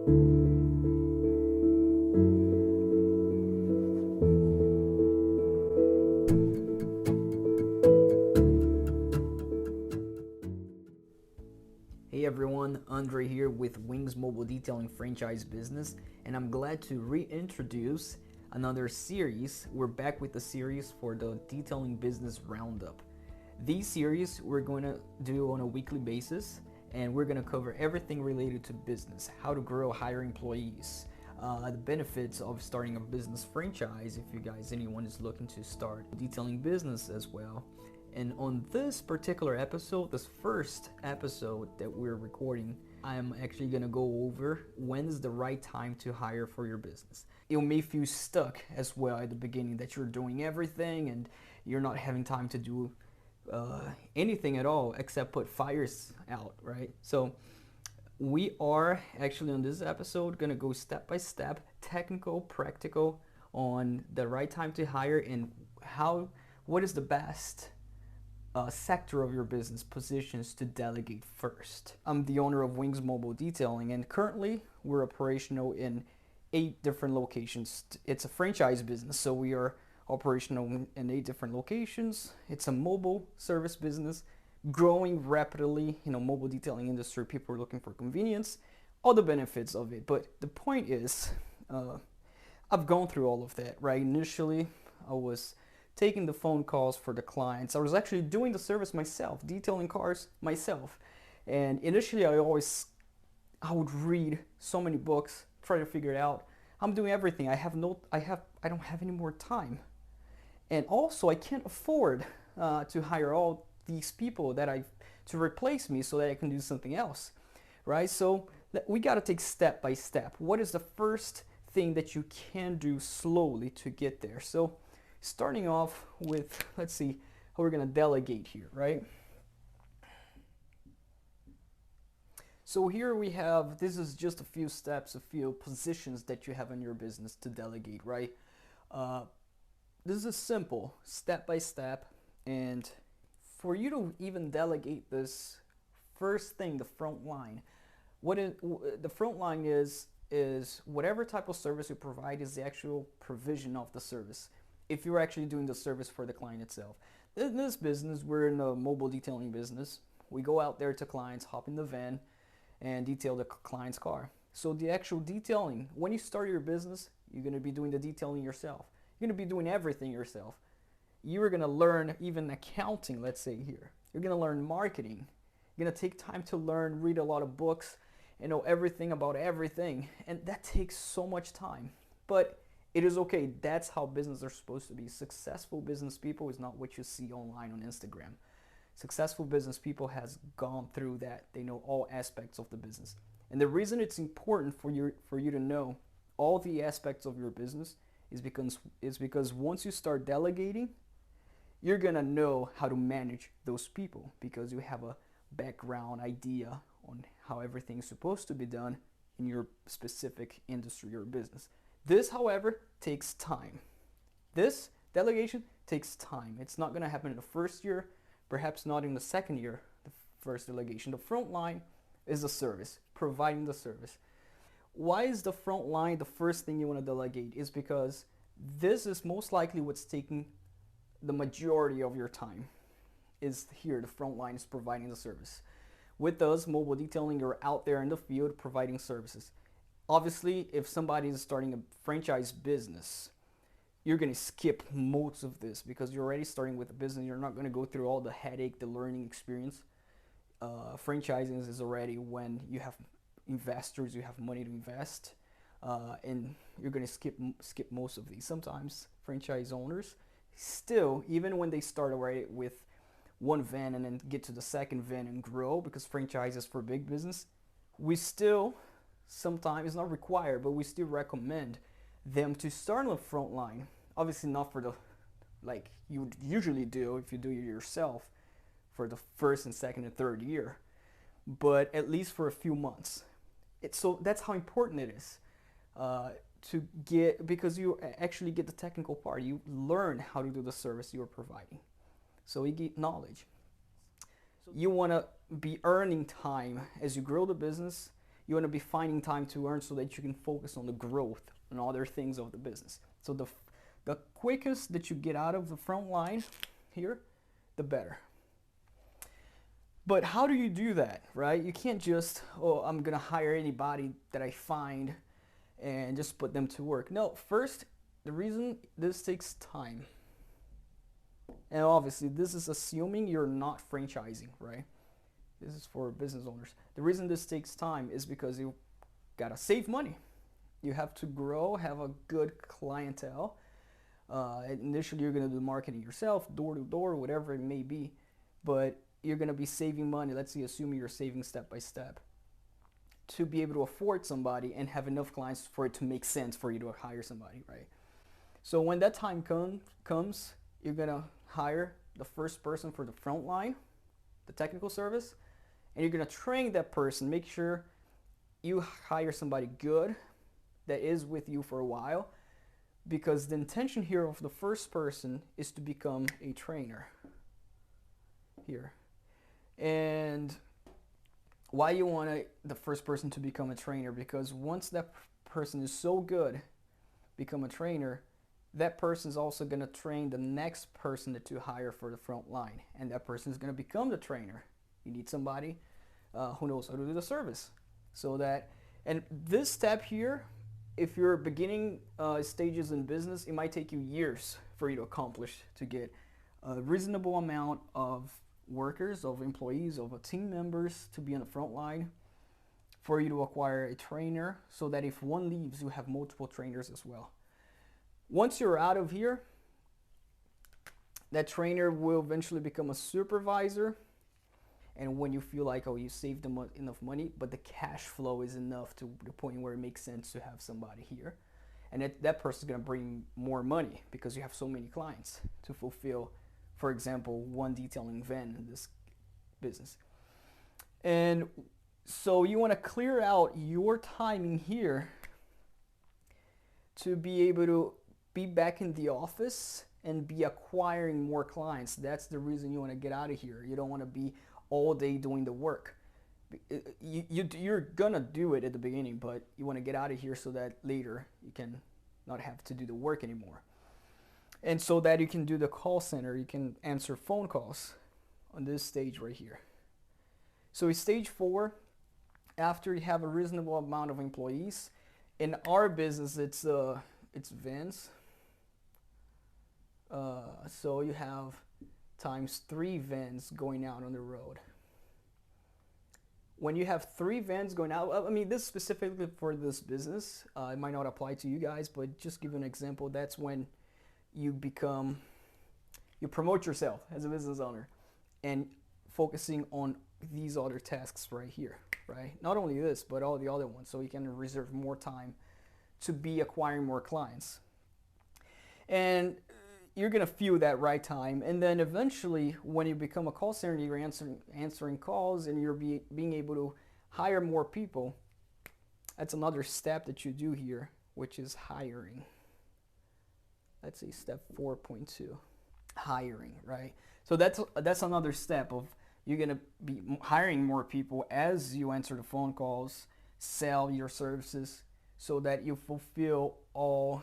Hey everyone, Andre here with Wings Mobile Detailing Franchise Business, and I'm glad to reintroduce another series. We're back with the series for the Detailing Business Roundup. These series we're going to do on a weekly basis, and we're going to cover everything related to business, how to grow, hire employees, the benefits of starting a business franchise if you guys, anyone is looking to start a detailing business as well. And on this particular episode, this first episode that we're recording, I'm actually gonna go over when is the right time to hire for your business. You may feel stuck as well at the beginning, that you're doing everything and you're not having time to do anything at all except put fires out, right? So we are actually on this episode gonna go step by step, technical, practical, on the right time to hire and what is the best sector of your business positions to delegate first. I'm the owner of Wings Mobile Detailing, and currently we're operational in 8 different locations. It's a franchise business, so we are operational in 8 different locations. It's a mobile service business, growing rapidly. Mobile detailing industry, people are looking for convenience, all the benefits of it. But the point is, I've gone through all of that, right? Initially, I was taking the phone calls for the clients. I was actually doing the service myself, detailing cars myself. And initially I would read so many books, try to figure it out. I'm doing everything. I don't have any more time. And also I can't afford to hire all these people to replace me so that I can do something else, right? So we got to take step by step. What is the first thing that you can do slowly to get there? So starting off with, let's see how we're going to delegate here, right? So here we have, this is just a few steps, a few positions that you have in your business to delegate, right? This is simple, step by step, and for you to even delegate this, first thing, the front line. The front line is whatever type of service you provide is the actual provision of the service. If you're actually doing the service for the client itself. In this business, we're in a mobile detailing business. We go out there to clients, hop in the van, and detail the client's car. So the actual detailing, when you start your business, you're going to be doing the detailing yourself. You're going to be doing everything yourself. You're going to learn even accounting, let's say here. You're going to learn marketing. You're going to take time to learn, read a lot of books, and know everything about everything. And that takes so much time. But it is okay. That's how business are supposed to be. Successful business people is not what you see online on Instagram. Successful business people has gone through that. They know all aspects of the business. And the reason it's important for you to know all the aspects of your business is because once you start delegating, you're going to know how to manage those people because you have a background idea on how everything is supposed to be done in your specific industry or business. This, however, takes time. This delegation takes time. It's not going to happen in the first year, perhaps not in the second year, the first delegation. The front line is the service, providing the service. Why is the front line the first thing you want to delegate? Is because this is most likely what's taking the majority of your time. Is here, the front line is providing the service. With us, mobile detailing, you're out there in the field providing services. Obviously, if somebody is starting a franchise business, you're going to skip most of this because you're already starting with a business. You're not going to go through all the headache, the learning experience. Franchising is already when you have investors, you have money to invest, and you're going to skip most of these. Sometimes franchise owners still, even when they start already with one van and then get to the second van and grow, because franchises for big business, we still, sometimes it's not required, but we still recommend them to start on the front line. Obviously not for the, like you would usually do if you do it yourself, for the first and second and third year, but at least for a few months. So that's how important it is to get, because you actually get the technical part. You learn how to do the service you are providing. So you get knowledge. You want to be earning time as you grow the business. You want to be finding time to earn so that you can focus on the growth and other things of the business. So the quickest that you get out of the front line here, the better. But how do you do that, right? You can't just, oh, I'm gonna hire anybody that I find and just put them to work. No, first, the reason this takes time, and obviously this is assuming you're not franchising, right? This is for business owners. The reason this takes time is because you gotta save money. You have to grow, have a good clientele. Initially, you're gonna do marketing yourself, door to door, whatever it may be, but you're gonna be saving money. Let's say, assuming you're saving step by step, to be able to afford somebody and have enough clients for it to make sense for you to hire somebody, right? So when that time comes, you're gonna hire the first person for the front line, the technical service, and you're gonna train that person. Make sure you hire somebody good that is with you for a while, because the intention here of the first person is to become a trainer here. And why you want the first person to become a trainer? Because once that person is so good, become a trainer, that person is also going to train the next person that you hire for the front line, and that person is going to become the trainer. You need somebody who knows how to do the service. So that, and this step here, if you're beginning stages in business, it might take you years for you to accomplish, to get a reasonable amount of workers, of employees, of team members to be on the front line, for you to acquire a trainer, so that if one leaves, you have multiple trainers as well. Once you're out of here, that trainer will eventually become a supervisor. And when you feel like, oh, you saved them enough money, but the cash flow is enough to the point where it makes sense to have somebody here, and that person's going to bring more money because you have so many clients to fulfill, for example, one detailing van in this business. And so you want to clear out your timing here to be able to be back in the office and be acquiring more clients. That's the reason you want to get out of here. You don't want to be all day doing the work. You're gonna do it at the beginning, but you want to get out of here so that later you can not have to do the work anymore. And so that you can do the call center, you can answer phone calls on this stage right here. So in stage 4, after you have a reasonable amount of employees, in our business it's vans. So you have times 3 vans going out on the road. When you have 3 vans going out, I mean, this specifically for this business, it might not apply to you guys, but just give an example. That's when you promote yourself as a business owner and focusing on these other tasks right here, right? Not only this, but all the other ones, so you can reserve more time to be acquiring more clients. And you're gonna feel that right time, and then eventually, when you become a call center, you're answering calls, and you're being able to hire more people. That's another step that you do here, which is hiring. Let's see, step 4.2, hiring, right? So that's another step of you're gonna be hiring more people as you answer the phone calls, sell your services, so that you fulfill all.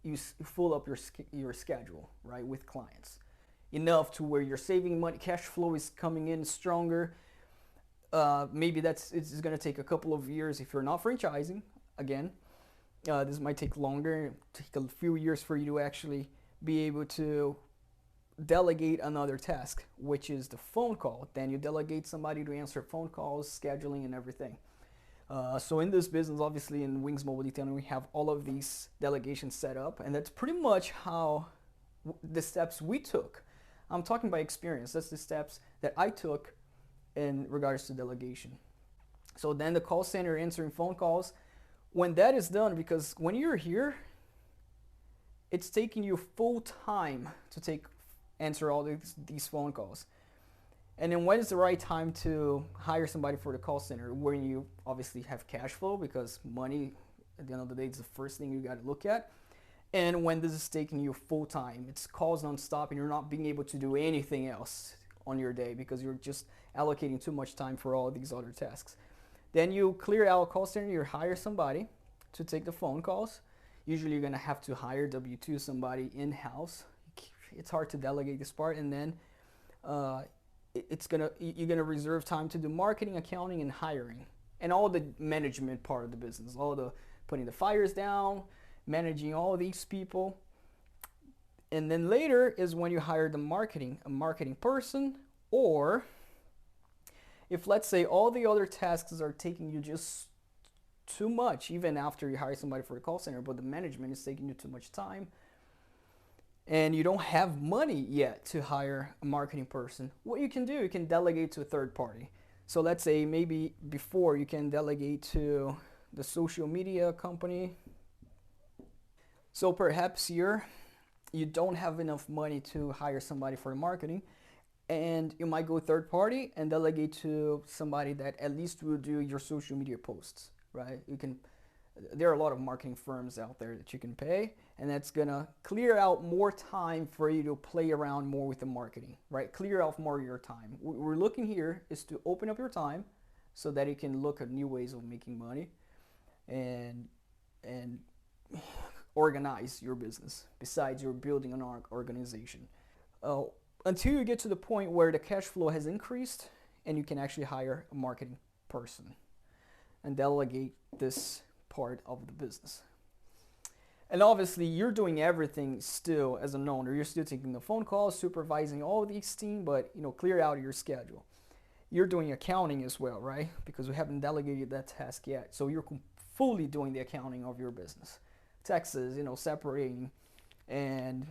You fill up your schedule, right, with clients, enough to where you're saving money, cash flow is coming in stronger. Maybe it's going to take a couple of years if you're not franchising. Again, this might take longer, take a few years for you to actually be able to delegate another task, which is the phone call. Then you delegate somebody to answer phone calls, scheduling, and everything. So in this business, obviously in Wings Mobile Detailing, we have all of these delegations set up, and that's pretty much how the steps we took. I'm talking by experience. That's the steps that I took in regards to delegation. So then the call center, answering phone calls, when that is done, because when you're here, it's taking you full time to answer all these phone calls. And then when is the right time to hire somebody for the call center? When you obviously have cash flow, because money at the end of the day is the first thing you got to look at. And when this is taking you full time, it's calls nonstop, and you're not being able to do anything else on your day because you're just allocating too much time for all of these other tasks. Then you clear out call center, you hire somebody to take the phone calls. Usually you're gonna have to hire W2 somebody in-house. It's hard to delegate this part. And then you're gonna reserve time to do marketing, accounting, and hiring, and all the management part of the business, all the putting the fires down, managing all these people. And then later is when you hire a marketing person, or if let's say all the other tasks are taking you just too much, even after you hire somebody for a call center, but the management is taking you too much time, and you don't have money yet to hire a marketing person, what you can do, you can delegate to a third party. So let's say maybe before you can delegate to the social media company. So perhaps you don't have enough money to hire somebody for marketing, and you might go third party and delegate to somebody that at least will do your social media posts, right? There are a lot of marketing firms out there that you can pay, and that's gonna clear out more time for you to play around more with the marketing, right? Clear out more of your time. What we're looking here is to open up your time so that you can look at new ways of making money and organize your business besides you're building an organization. Until you get to the point where the cash flow has increased and you can actually hire a marketing person and delegate this part of the business. And obviously you're doing everything still as an owner. You're still taking the phone calls, supervising all of these team, but clear out your schedule. You're doing accounting as well, right? Because we haven't delegated that task yet. So you're fully doing the accounting of your business. Taxes, separating, and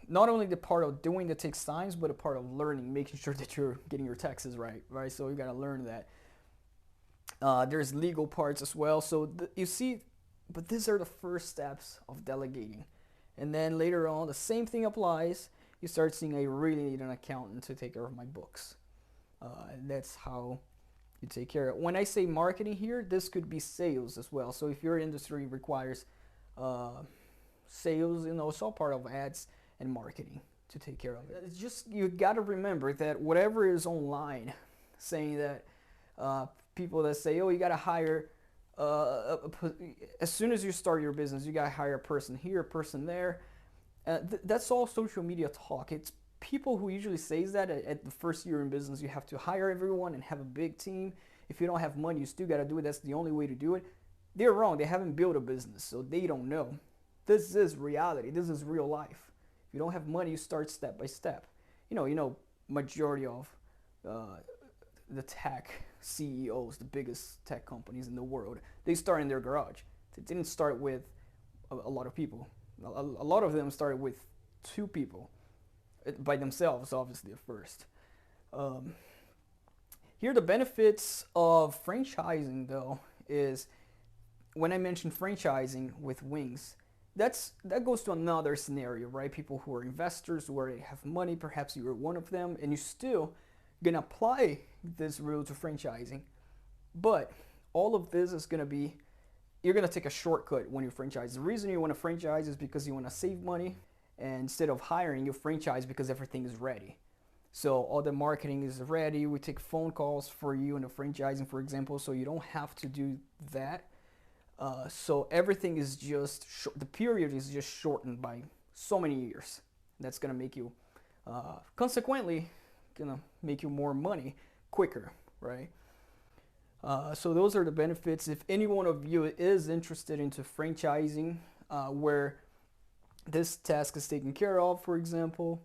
not only the part of doing that takes time, but a part of learning, making sure that you're getting your taxes right? So you gotta learn that. There's legal parts as well. So you see, but these are the first steps of delegating. And then later on, the same thing applies. You start seeing, I really need an accountant to take care of my books. And that's how you take care of it. When I say marketing here, this could be sales as well. So if your industry requires sales, it's all part of ads and marketing to take care of it. It's just, you got to remember that whatever is online, saying that people that say, oh, you got to hire as soon as you start your business, you got to hire a person here, a person there. That's all social media talk. It's people who usually says that at the first year in business, you have to hire everyone and have a big team. If you don't have money, you still got to do it. That's the only way to do it. They're wrong. They haven't built a business, so they don't know. This is reality. This is real life. If you don't have money, you start step by step. Majority of the tech CEOs, the biggest tech companies in the world, they start in their garage. They didn't start with a lot of people. A lot of them started with 2 people by themselves, obviously, at first. Here, the benefits of franchising, though, is when I mentioned franchising with wings, that goes to another scenario, right? People who are investors, who already have money, perhaps you are one of them, and you still gonna apply this rule to franchising. But all of this is gonna be, you're gonna take a shortcut when you franchise. The reason you want to franchise is because you want to save money, and instead of hiring, you franchise because everything is ready. So all the marketing is ready. We take phone calls for you in the franchising, for example, so you don't have to do that. So everything is just, the period is just shortened by so many years. That's gonna make you, consequently, gonna make you more money quicker, right? So those are the benefits. If any one of you is interested into franchising, where this task is taken care of, for example,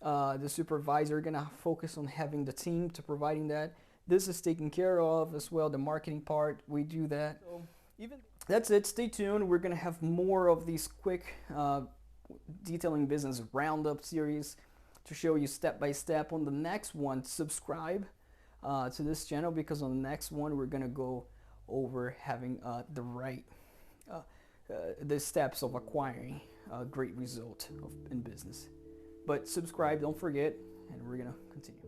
the supervisor gonna focus on having the team to providing that. This is taken care of as well. The marketing part, we do that. So that's it. Stay tuned. We're gonna have more of these quick detailing business roundup series to show you step by step. On the next one, subscribe to this channel, because on the next one we're gonna go over having the steps of acquiring a great result in business. But subscribe, don't forget, and we're gonna continue.